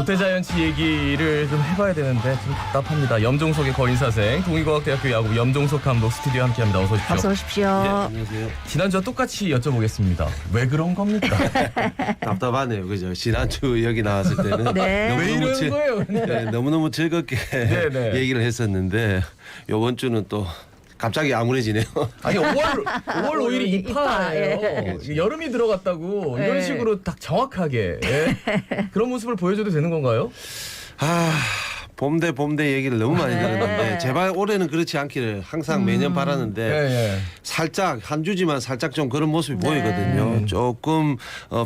롯데자이언츠 얘기를 좀 해봐야 되는데 좀 답답합니다. 염종석의 거인사생, 동의과학대학교 야구 염종석 감독 스튜디오 함께합니다. 어서 오십시오. 어서 오십시오. 네, 안녕하세요. 지난주와 똑같이 여쭤보겠습니다. 왜 그런 겁니까? 답답하네요, 그죠? 지난주 여기 나왔을 때는 네. 왜 이러는 거예요? 네, 너무너무 즐겁게 네. 얘기를 했었는데 요번 주는 또 갑자기 암울해지네요. 아니 5월 5일이 입하예요. 예. 여름이 들어갔다고 이런 예. 식으로 딱 정확하게 그런 모습을 보여줘도 되는 건가요? 봄대 얘기를 너무 많이 들었는데 제발 올해는 그렇지 않기를 항상 매년 바라는데 예. 살짝 한 주지만 살짝 좀 그런 모습이 네. 보이거든요. 조금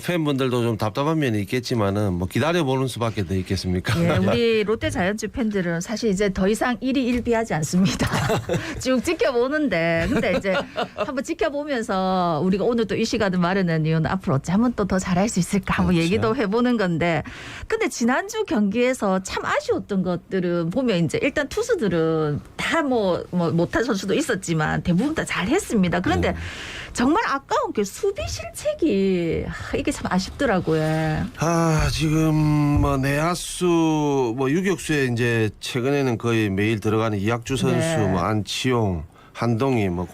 팬분들도 좀 답답한 면이 있겠지만은 뭐 기다려보는 수밖에 더 있겠습니까? 예, 우리 롯데 자이언츠 팬들은 사실 이제 더 이상 일희일비하지 않습니다. 쭉 지켜보는데 근데 이제 한번 지켜보면서 우리가 오늘 또 이 시간을 마련한 이유는 앞으로 어쩌면 또 더 잘할 수 있을까 한번 그렇죠. 얘기도 해보는 건데 근데 지난주 경기에서 참 아쉬웠던 것들은 보면 이제 일단 투수들은 다 뭐 못한 선수도 있었지만 대부분 다 잘했습니다. 그런데 정말 아까운 게 수비 실책이 이게 참 아쉽더라고요. 지금 뭐 내야수 뭐 유격수에 이제 최근에는 거의 매일 들어가는 이학주 선수, 네. 뭐 안치용, 한동희 뭐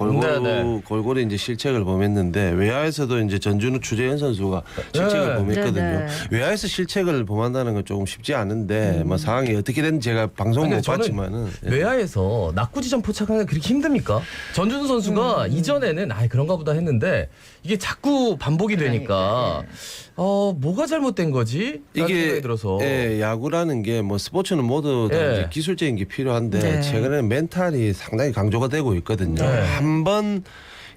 네. 골고루 이제 실책을 범했는데 외야에서도 이제 전준우, 추재현 선수가 실책을 네. 범했거든요. 네. 외야에서 실책을 범한다는 건 조금 쉽지 않은데 뭐 상황이 어떻게 됐는지 제가 방송 근데 못 저는 봤지만은 외야에서 낙구지점 포착하는 게 그렇게 힘듭니까? 전준우 선수가 이전에는 그런가 보다 했는데 이게 자꾸 반복이 되니까 뭐가 잘못된 거지? 라는 생각이 들어서 야구라는 게 뭐 스포츠는 모두 다 예. 이제 기술적인 게 필요한데 네. 최근에는 멘탈이 상당히 강조가 되고 있거든요. 네. 한번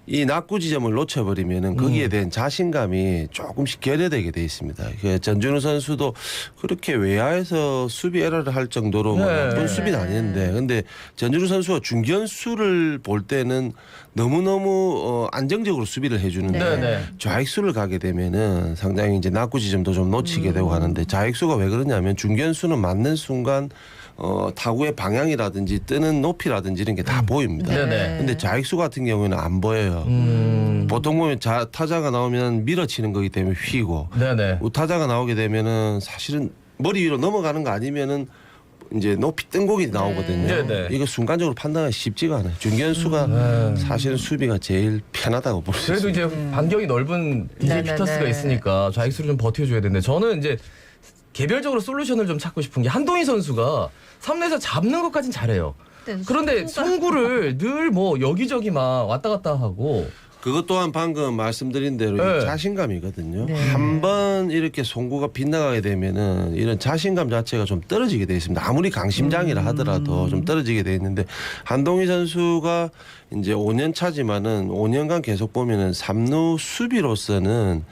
이 낙구 지점을 놓쳐버리면은 거기에 대한 자신감이 조금씩 결여되게 돼 있습니다. 그 전준우 선수도 그렇게 외야에서 수비 에러를 할 정도로 뭐 네. 나쁜 수비는 아닌데, 근데 전준우 선수가 중견수를 볼 때는 너무너무 안정적으로 수비를 해주는데 네. 좌익수를 가게 되면은 상당히 이제 낙구 지점도 좀 놓치게 되고 하는데 좌익수가 왜 그러냐면 중견수는 맞는 순간 타구의 방향이라든지 뜨는 높이라든지 이런 게 다 보입니다. 네네. 근데 좌익수 같은 경우에는 안 보여요. 보통 보면 타자가 나오면 밀어치는 거기 때문에 휘고 네네. 우타자가 나오게 되면은 사실은 머리 위로 넘어가는 거 아니면은 이제 높이 뜬 공이 나오거든요. 네네. 이거 순간적으로 판단하기 쉽지가 않아요. 중견수가 사실은 수비가 제일 편하다고 볼 수 그래도 있습니다. 이제 반경이 넓은 DJ 네네네. 피터스가 있으니까 좌익수를 좀 버텨줘야 되는데 저는 이제 개별적으로 솔루션을 좀 찾고 싶은 게 한동희 선수가 3루에서 잡는 것까진 잘해요. 그런데 송구를 늘 뭐 여기저기 막 왔다 갔다 하고 그것 또한 방금 말씀드린 대로 네. 이 자신감이거든요. 네. 한번 이렇게 송구가 빗나가게 되면은 이런 자신감 자체가 좀 떨어지게 돼 있습니다. 아무리 강심장이라 하더라도 좀 떨어지게 돼 있는데 한동희 선수가 이제 5년 차지만은 5년간 계속 보면은 3루 수비로서는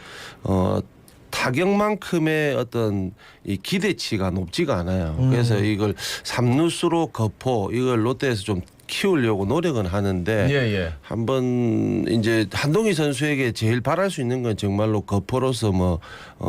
타격만큼의 어떤 이 기대치가 높지가 않아요. 그래서 이걸 3루수로 거포 이걸 롯데에서 좀 키우려고 노력은 하는데 예. 한번 이제 한동희 선수에게 제일 바랄 수 있는 건 정말로 거포로서 뭐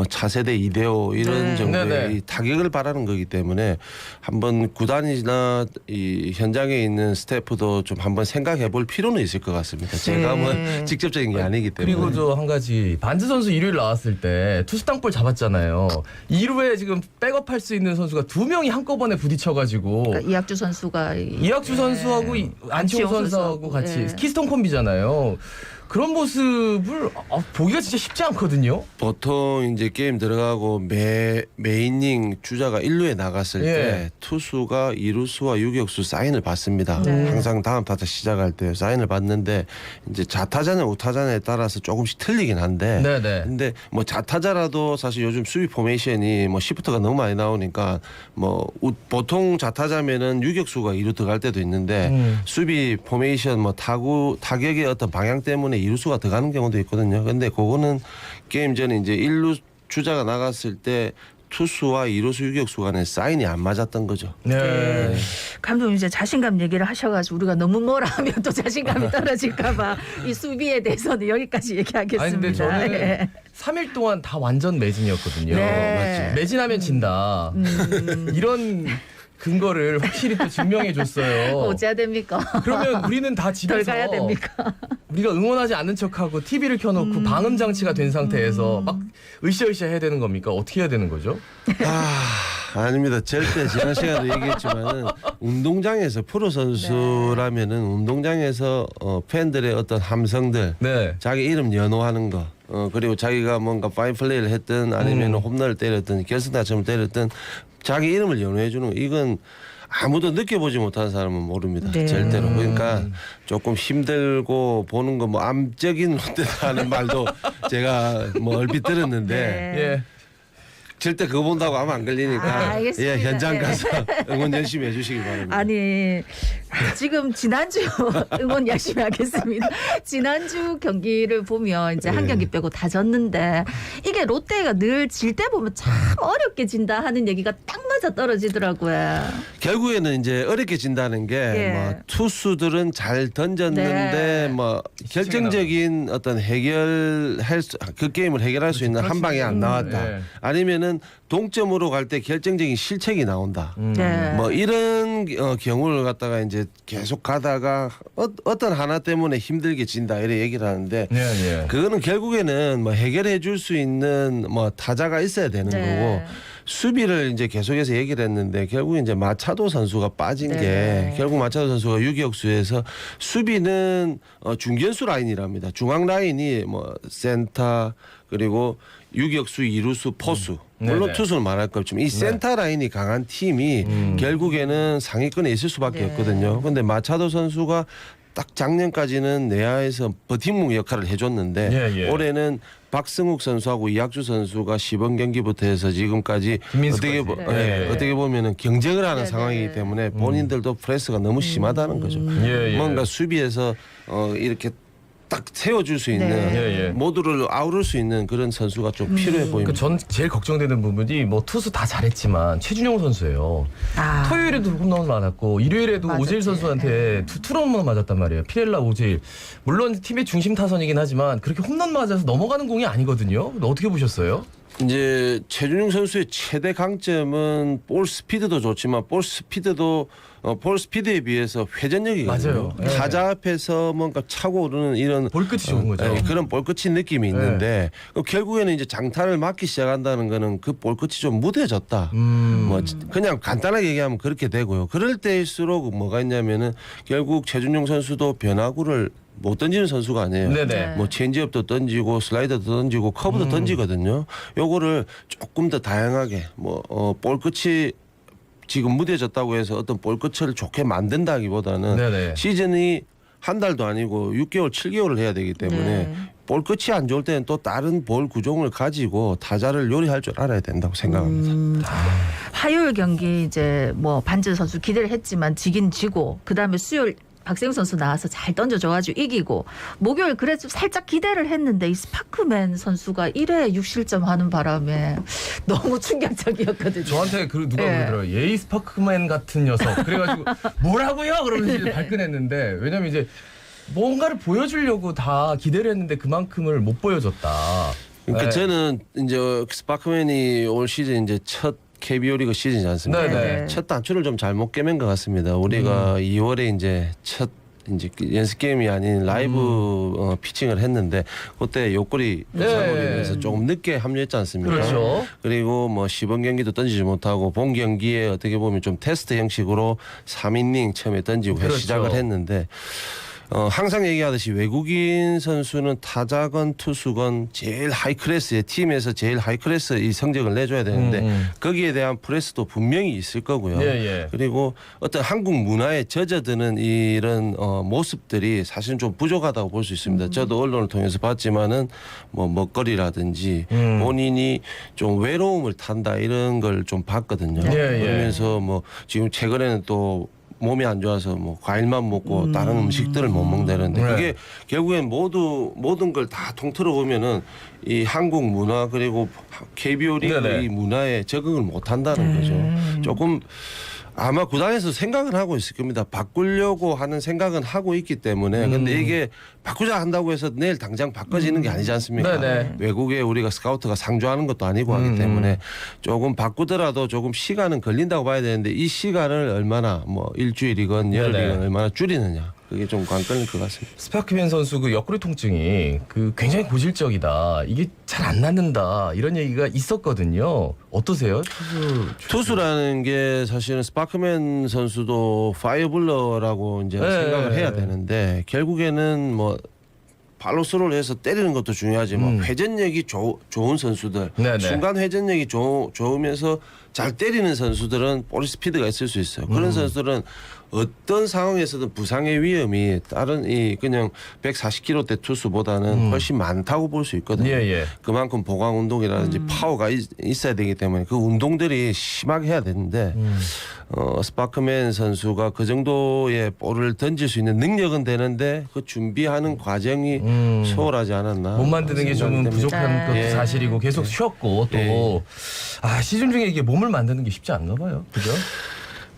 차세대 2대5 이런 네. 정도의 네네. 이 타격을 바라는 거기 때문에 한번 구단이나 이 현장에 있는 스태프도 좀 한번 생각해 볼 필요는 있을 것 같습니다. 제가 뭐 직접적인 게 아니기 때문에. 그리고 저 한 가지 반즈 선수 일요일 나왔을 때 투수 땅볼 잡았잖아요. 2루에 지금 백업할 수 있는 선수가 2명이 한꺼번에 부딪혀가지고 그러니까 이학주 선수가 이학주 선수하고 안치홍 안치홍 선수하고 같이 예. 키스톤 콤비잖아요. 그런 모습을 보기가 진짜 쉽지 않거든요. 보통 이제 게임 들어가고 매 이닝 주자가 1루에 나갔을 예. 때 투수가 2루수와 유격수 사인을 받습니다. 네. 항상 다음 타자 시작할 때 사인을 받는데 이제 좌타자냐 우타자냐에 따라서 조금씩 틀리긴 한데 네네. 근데 뭐 좌타자라도 사실 요즘 수비 포메이션이 뭐 시프트가 너무 많이 나오니까 뭐 보통 좌타자면은 유격수가 2루 들어갈 때도 있는데 수비 포메이션 뭐 타격의 어떤 방향 때문에 2루수가 들어가는 경우도 있거든요. 근데 그거는 게임 전에 이제 1루 주자가 나갔을 때 투수와 2루수 유격수 간에 사인이 안 맞았던 거죠. 네. 감독님 이제 자신감 얘기를 하셔가지고 우리가 너무 뭐라 하면 또 자신감이 떨어질까봐 이 수비에 대해서는 여기까지 얘기하겠습니다. 아니 근데 저는 예. 3일 동안 다 완전 매진이었거든요. 네. 맞죠? 매진하면 진다. 이런 근거를 확실히 또 증명해 줬어요. 어찌해야 됩니까? 그러면 우리는 다 덜 집에서 가야 됩니까? 우리가 응원하지 않는 척하고 TV를 켜놓고 방음 장치가 된 상태에서 막 으쌰으쌰 해야 되는 겁니까? 어떻게 해야 되는 거죠? 아닙니다. 절대 지난 시간에도 얘기했지만은 운동장에서 프로 선수라면은 운동장에서 팬들의 어떤 함성들, 네. 자기 이름 연호하는 거, 그리고 자기가 뭔가 파인 플레이를 했든 아니면 홈런을 때렸든 결승타점을 때렸든 자기 이름을 연호해 주는 거, 이건 아무도 느껴보지 못하는 사람은 모릅니다. 네. 절대로. 그러니까 조금 힘들고 보는 거 뭐 암적인 롯데라는 말도 제가 뭐 얼핏 들었는데 네. 예. 절대 그거 본다고 하면 안 걸리니까 알겠습니다. 예, 현장 네. 가서 응원 열심히 해주시기 바랍니다. 아니 지금 지난주 응원 열심히 하겠습니다. 지난주 경기를 보면 이제 한 네. 경기 빼고 다 졌는데 이게 롯데가 늘 질 때 보면 참 어렵게 진다 하는 얘기가 딱 맞아 떨어지더라고요. 결국에는 이제 어렵게 진다는 게 예. 뭐 투수들은 잘 던졌는데 네. 뭐 결정적인 어떤 그 게임을 해결할 수 있는 한 방이 안 나왔다. 네. 아니면은 동점으로 갈 때 결정적인 실책이 나온다. 네. 뭐 이런 경우를 갖다가 이제 계속 가다가 어떤 하나 때문에 힘들게 진다 이렇게 얘기를 하는데 예, 예. 그거는 결국에는 뭐 해결해 줄 수 있는 뭐 타자가 있어야 되는 네. 거고 수비를 이제 계속해서 얘기를 했는데 결국 이제 마차도 선수가 빠진 네. 게 결국 마차도 선수가 유격수에서 수비는 중견수 라인이랍니다. 중앙 라인이 뭐 센터 그리고 유격수, 이루수, 포수. 물론 네네. 투수는 말할 거 없지만 이 센터 라인이 강한 팀이 결국에는 상위권에 있을 수밖에 네. 없거든요. 그런데 마차도 선수가 딱 작년까지는 내야에서 버팀목 역할을 해줬는데 예, 예. 올해는 박승욱 선수하고 이학주 선수가 시범 경기부터 해서 지금까지 김민수까지. 네. 어떻게 보면은 경쟁을 하는 네, 상황이기 네. 때문에 본인들도 프레스가 너무 심하다는 거죠. 예, 예. 뭔가 수비에서 이렇게 딱 세워줄 수 있는 네. 예, 예. 모두를 아우를 수 있는 그런 선수가 좀 필요해 보입니다. 전 제일 걱정되는 부분이 뭐 투수 다 잘했지만 최준용 선수예요. 아. 토요일에도 홈런을 맞았고 일요일에도 맞았지. 오재일 선수한테 투런 홈런 맞았단 말이에요. 피렐라 오재일. 물론 팀의 중심 타선이긴 하지만 그렇게 홈런 맞아서 넘어가는 공이 아니거든요. 근데 어떻게 보셨어요? 이제 최준용 선수의 최대 강점은 볼 스피드도 좋지만 볼 스피드에 비해서 회전력이거든요. 맞아요. 예. 타자 앞에서 뭔가 차고 오르는 이런 볼끝이 좋은 거죠. 그런 볼끝인 느낌이 있는데 결국에는 이제 장타를 맞기 시작한다는 거는 그 볼끝이 좀 무뎌졌다. 뭐 그냥 간단하게 얘기하면 그렇게 되고요. 그럴 때일수록 뭐가 있냐면은 결국 최준용 선수도 변화구를 못 던지는 선수가 아니에요. 네네. 뭐 체인지업도 던지고 슬라이더도 던지고 커브도 던지거든요. 요거를 조금 더 다양하게 볼 끝이 지금 무뎌졌다고 해서 어떤 볼 끝을 좋게 만든다기보다는 네네. 시즌이 한 달도 아니고 6개월, 7개월을 해야 되기 때문에 네. 볼 끝이 안 좋을 때는 또 다른 볼 구종을 가지고 타자를 요리할 줄 알아야 된다고 생각합니다. 화요일 경기 이제 뭐 반지 선수 기대를 했지만 지긴 지고 그다음에 수요일 박세웅 선수 나와서 잘 던져줘가지고 이기고 목요일 그래도 살짝 기대를 했는데 이 스파크맨 선수가 1회에 6실점 하는 바람에 너무 충격적이었거든요. 저한테 누가 예. 그러더라고요. 예이 스파크맨 같은 녀석. 그래가지고 뭐라고요? 그러면서 이제 발끈했는데 왜냐면 이제 뭔가를 보여주려고 다 기대를 했는데 그만큼을 못 보여줬다. 그러니까 네. 저는 이제 스파크맨이 올 시즌 이제 첫 KBO 리그 시즌이지 않습니까? 네네. 첫 단추를 좀 잘못 깨맨 것 같습니다. 우리가 2월에 이제 첫 이제 연습 게임이 아닌 라이브 피칭을 했는데 그때 옆구리 네. 사고로 인해서 조금 늦게 합류했지 않습니까? 그렇죠. 그리고 뭐 시범 경기도 던지지 못하고 본 경기에 어떻게 보면 좀 테스트 형식으로 3이닝 처음에 던지고 그렇죠. 시작을 했는데 항상 얘기하듯이 외국인 선수는 타자건 투수건 제일 하이클래스의 팀에서 제일 하이클래스 이 성적을 내줘야 되는데 거기에 대한 프레스도 분명히 있을 거고요. 예, 예. 그리고 어떤 한국 문화에 젖어드는 이런 모습들이 사실은 좀 부족하다고 볼 수 있습니다. 저도 언론을 통해서 봤지만은 뭐 먹거리라든지 본인이 좀 외로움을 탄다 이런 걸 좀 봤거든요. 예, 예. 그러면서 뭐 지금 최근에는 또 몸이 안 좋아서 뭐 과일만 먹고 다른 음식들을 못 먹는다는데 네. 그게 결국엔 모든 걸 다 통틀어 보면은 이 한국 문화 그리고 KBO 리그 네네. 이 문화에 적응을 못 한다는 거죠. 조금 아마 구단에서 생각을 하고 있을 겁니다. 바꾸려고 하는 생각은 하고 있기 때문에 근데 이게 바꾸자 한다고 해서 내일 당장 바꿔지는 게 아니지 않습니까? 네네. 외국에 우리가 스카우트가 상주하는 것도 아니고 하기 때문에 조금 바꾸더라도 조금 시간은 걸린다고 봐야 되는데 이 시간을 얼마나 뭐 일주일이건 열흘이건 네네. 얼마나 줄이느냐 그게 좀 관건일 것 같습니다. 스파크맨 선수 그 옆구리 통증이 그 굉장히 고질적이다. 이게 잘 안 낫는다. 이런 얘기가 있었거든요. 어떠세요? 투수라는 게 사실은 스파크맨 선수도 파이어블러라고 이제 네. 생각을 해야 되는데 결국에는 뭐 발로 스로를 해서 때리는 것도 중요하지만 회전력이 좋은 선수들, 네네. 순간 회전력이 좋으면서 잘 때리는 선수들은 볼 스피드가 있을 수 있어요. 그런 선수들은 어떤 상황에서든 부상의 위험이 다른 이 그냥 140kg대 투수보다는 훨씬 많다고 볼 수 있거든요. 예, 예. 그만큼 보강 운동이라든지 파워가 있어야 되기 때문에 그 운동들이 심하게 해야 되는데 스파크맨 선수가 그 정도의 볼을 던질 수 있는 능력은 되는데 그 준비하는 과정이 소홀하지 않았나. 몸 만드는 게 좀 생각이 됩니다. 부족한 것도 예. 사실이고 계속 쉬었고 또 예. 시즌 중에 이게 몸을 만드는 게 쉽지 않나 봐요. 그죠?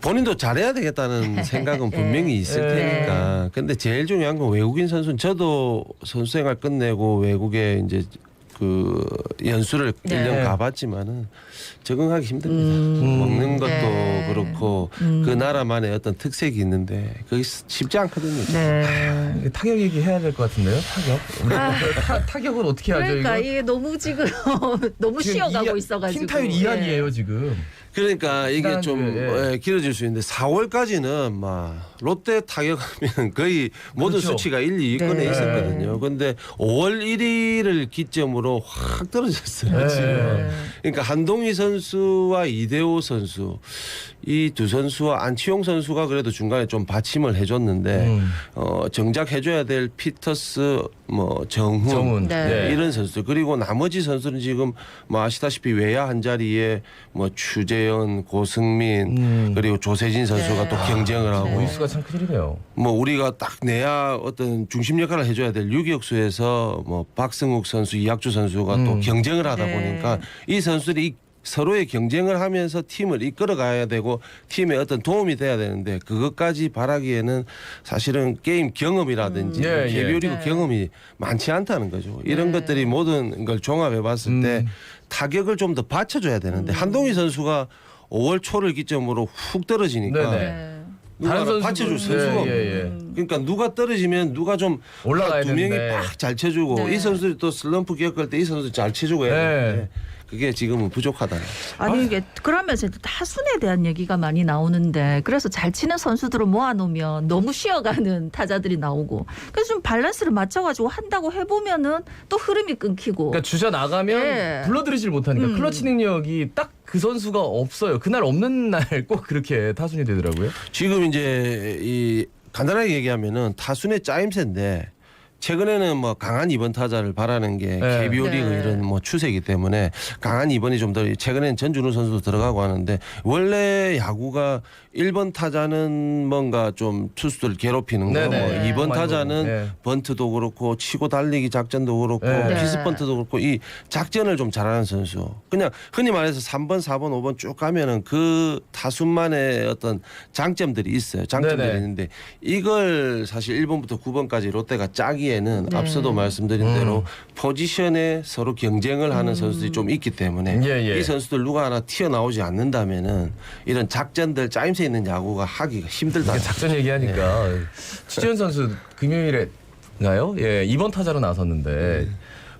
본인도 잘해야 되겠다는 생각은 분명히 있을 예. 테니까. 근데 제일 중요한 건 외국인 선수는 저도 선수 생활 끝내고 외국에 이제 그 연수를 네. 1년 가봤지만은 적응하기 힘듭니다. 먹는 것도 네. 그렇고 그 나라만의 어떤 특색이 있는데 그게 쉽지 않거든요. 네. 이게 타격 얘기해야 될 것 같은데요. 타격. 타격을 어떻게 하죠? 그러니까 이거? 이게 너무 지금 너무 지금 쉬어가고 있어가지고. 팀 타율 2안이에요 지금. 그러니까 이게 좀 예. 길어질 수 있는데 4월까지는 막 롯데 타격하면 거의 모든 그렇죠. 수치가 1, 2위권에 네. 있었거든요. 근데 5월 1일을 기점으로 확 떨어졌어요. 네. 지금. 그러니까 한동희 선수와 이대호 선수 이 두 선수와 안치홍 선수가 그래도 중간에 좀 받침을 해줬는데 정작 해줘야 될 피터스 뭐 정훈 네. 이런 선수들 그리고 나머지 선수는 지금 뭐 아시다시피 외야 한 자리에 뭐 추재현, 고승민 그리고 조세진 선수가 네. 또 경쟁을 하고 모이수가 참 큰일이네요. 뭐 우리가 딱 내야 어떤 중심 역할을 해줘야 될 유격수에서 뭐 박승욱 선수, 이학주 선수가 또 경쟁을 하다 네. 보니까 이 선수들이 서로의 경쟁을 하면서 팀을 이끌어 가야 되고 팀에 어떤 도움이 돼야 되는데 그것까지 바라기에는 사실은 게임 경험이라든지 예, 예. KBO 리그 네. 경험이 많지 않다는 거죠. 이런 네. 것들이 모든 걸 종합해 봤을 때 타격을 좀 더 받쳐줘야 되는데 한동희 선수가 5월 초를 기점으로 훅 떨어지니까 네네. 네. 누가 다른 선수들- 받쳐줄 선수가 예, 없는 예, 예. 거예요. 그러니까 누가 떨어지면 누가 좀 올라가야 두 명이 되는데. 팍 잘 쳐주고 네. 이 선수들이 또 슬럼프 겪을 때 이 선수 잘 쳐주고 해야 네. 되는데 그게 지금은 부족하다. 아니 이게 그러면서 타순에 대한 얘기가 많이 나오는데 그래서 잘 치는 선수들을 모아놓으면 너무 쉬어가는 타자들이 나오고 그래서 좀 밸런스를 맞춰가지고 한다고 해보면은 또 흐름이 끊기고. 그러니까 주자 나가면 예. 불러들이질 못하니까 클러치 능력이 딱 그 선수가 없어요. 그날 없는 날 꼭 그렇게 타순이 되더라고요. 지금 이제 이 간단하게 얘기하면은 타순의 짜임새인데 최근에는 뭐 강한 2번 타자를 바라는 게 네. KBO 리그 네. 이런 뭐 추세이기 때문에 강한 2번이 좀 더 최근에는 전준우 선수도 들어가고 하는데 원래 야구가 1번 타자는 뭔가 좀 투수들 괴롭히는 거, 네네. 뭐 2번 많이 타자는 보고, 네. 번트도 그렇고 치고 달리기 작전도 그렇고 네. 기습 번트도 그렇고 이 작전을 좀 잘하는 선수. 그냥 흔히 말해서 3번, 4번, 5번 쭉 가면은 그 타순만의 어떤 장점들이 있어요. 장점들이 네네. 있는데 이걸 사실 1번부터 9번까지 롯데가 짜기에는 네. 앞서도 말씀드린 대로 포지션에 서로 경쟁을 하는 선수들이 좀 있기 때문에 예, 예. 이 선수들 누가 하나 튀어나오지 않는다면은 이런 작전들 짜임새 있는 야구가 하기가 힘들다. 이게 작전 얘기하니까 추지현 선수 금요일에나요? 예, 2번 타자로 나섰는데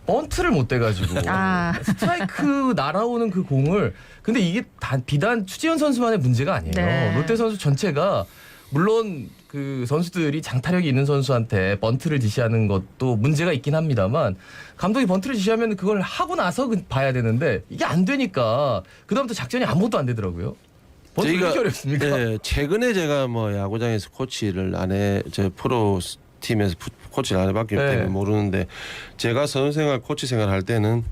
번트를 못 대가지고 아. 스트라이크 날아오는 그 공을 근데 이게 비단 추지현 선수만의 문제가 아니에요. 네. 롯데 선수 전체가 물론 그 선수들이 장타력이 있는 선수한테 번트를 지시하는 것도 문제가 있긴 합니다만 감독이 번트를 지시하면 그걸 하고 나서 봐야 되는데 이게 안 되니까 그다음부터 작전이 아무것도 안 되더라고요. 번트 왜 이렇게 어렵습니까? 네, 최근에 제가 뭐 야구장에서 코치를 안 해, 저 프로 팀에서 코치를 안 해봤기 네. 때문에 모르는데 제가 선수생활 코치 생활 할 때는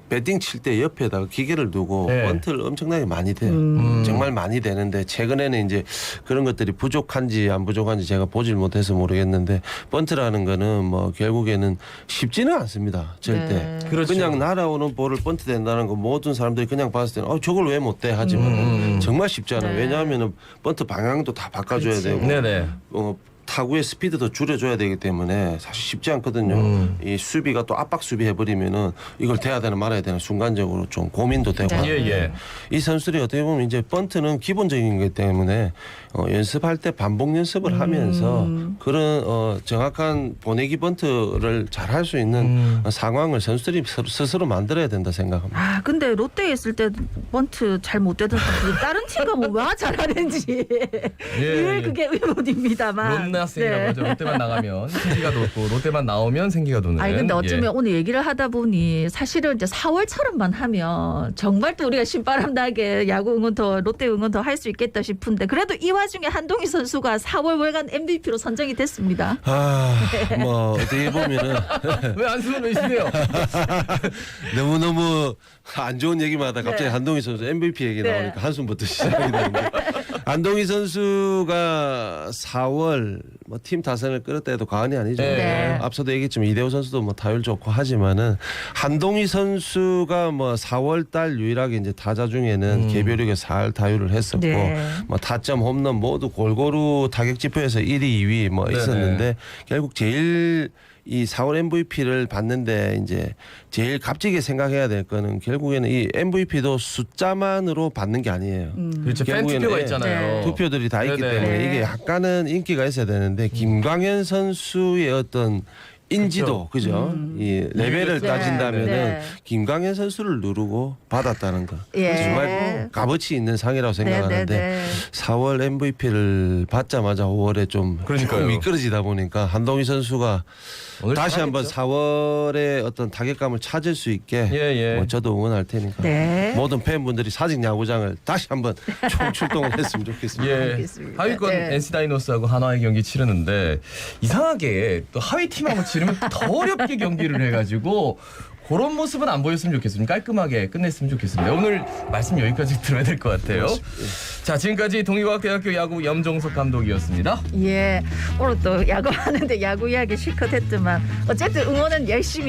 배팅 칠 때 옆에다가 기계를 두고 네. 번트를 엄청나게 많이 돼요. 정말 많이 되는데 최근에는 이제 그런 것들이 부족한지 안 부족한지 제가 보질 못해서 모르겠는데 번트라는 거는 뭐 결국에는 쉽지는 않습니다. 절대. 네. 그렇죠. 그냥 날아오는 볼을 번트 된다는 거 모든 사람들이 그냥 봤을 때는 저걸 왜 못 돼 하지만 정말 쉽지 않아요. 네. 왜냐하면 번트 방향도 다 바꿔줘야 그렇지. 되고 네네. 타구의 스피드도 줄여줘야 되기 때문에 사실 쉽지 않거든요. 이 수비가 또 압박 수비 해버리면은 이걸 돼야 되나 말아야 되나 순간적으로 좀 고민도 되고. 네. 예. 이 선수들이 어떻게 보면 이제 번트는 기본적인 거기 때문에 연습할 때 반복 연습을 하면서 그런 정확한 보내기 번트를 잘 할 수 있는 상황을 선수들이 스스로 만들어야 된다 생각합니다. 아 근데 롯데에 있을 때 번트 잘 못 되던 선수 다른 팀 가면 왜 잘하는지 늘 그게 의문입니다만. 롯나스이라고 하죠. 롯데만 나가면 생기가 돋고 롯데만 나오면 생기가 도는. 아니 근데 어쩌면 오늘 얘기를 하다 보니 사실은 이제 4월처럼만 하면 정말 또 우리가 신바람 나게 야구 응원 더 롯데 응원 더 할 수 있겠다 싶은데 그래도 이 와중에 한동희 선수가 4월 월간 MVP로 선정이 됐습니다. 뭐 어떻게 보면은 왜 안수는 왜시네요? 너무너무 안 좋은 얘기만 하다 갑자기 네. 한동희 선수 MVP 얘기 네. 나오니까 한숨부터 시작이 되는데 한동희 선수가 4월 뭐 팀 타선을 끌었다 해도 과언이 아니죠. 네. 앞서도 얘기했지만 이대호 선수도 뭐 타율 좋고 하지만은 한동희 선수가 뭐 4월 달 유일하게 이제 타자 중에는 개별력에 4할 타율을 했었고 네. 뭐 타점 홈런 모두 골고루 타격 지표에서 1위, 2위 뭐 네네. 있었는데 결국 제일 이 4월 MVP를 받는데 이제 제일 값지게 생각해야 될 거는 결국에는 이 MVP도 숫자만으로 받는 게 아니에요. 그렇죠. 팬 결국에는 투표가 예, 있잖아요. 투표들이 다 있기 네네. 때문에 네. 이게 약간은 인기가 있어야 되는데 김광현 선수의 어떤 인지도 그죠? 이 레벨을 네. 따진다면은 네. 김광현 선수를 누르고 받았다는 거 예. 정말 값어치 있는 상이라고 생각하는데 네. 4월 MVP를 받자마자 5월에 좀 그러니까요. 조금 미끄러지다 보니까 한동희 선수가 오늘 다시 한번 잘하겠죠? 4월에 어떤 타격감을 찾을 수 있게 예. 뭐 저도 응원할 테니까 네. 모든 팬분들이 사직 야구장을 다시 한번 총출동을 했으면 좋겠습니다. 예. 알겠습니다. 하위권 네. NC 다이노스하고 한화의 경기 치르는데 이상하게 또 하위 팀하고 치르면 더 어렵게 경기를 해가지고 그런 모습은 안 보였으면 좋겠습니다. 깔끔하게 끝냈으면 좋겠습니다. 오늘 말씀 여기까지 들어야 될 것 같아요. 자, 지금까지 동의과학대학교 야구 염종석 감독이었습니다. 예. 오늘 또 야구 하는데 야구 이야기 실컷 했지만 어쨌든 응원은 열심히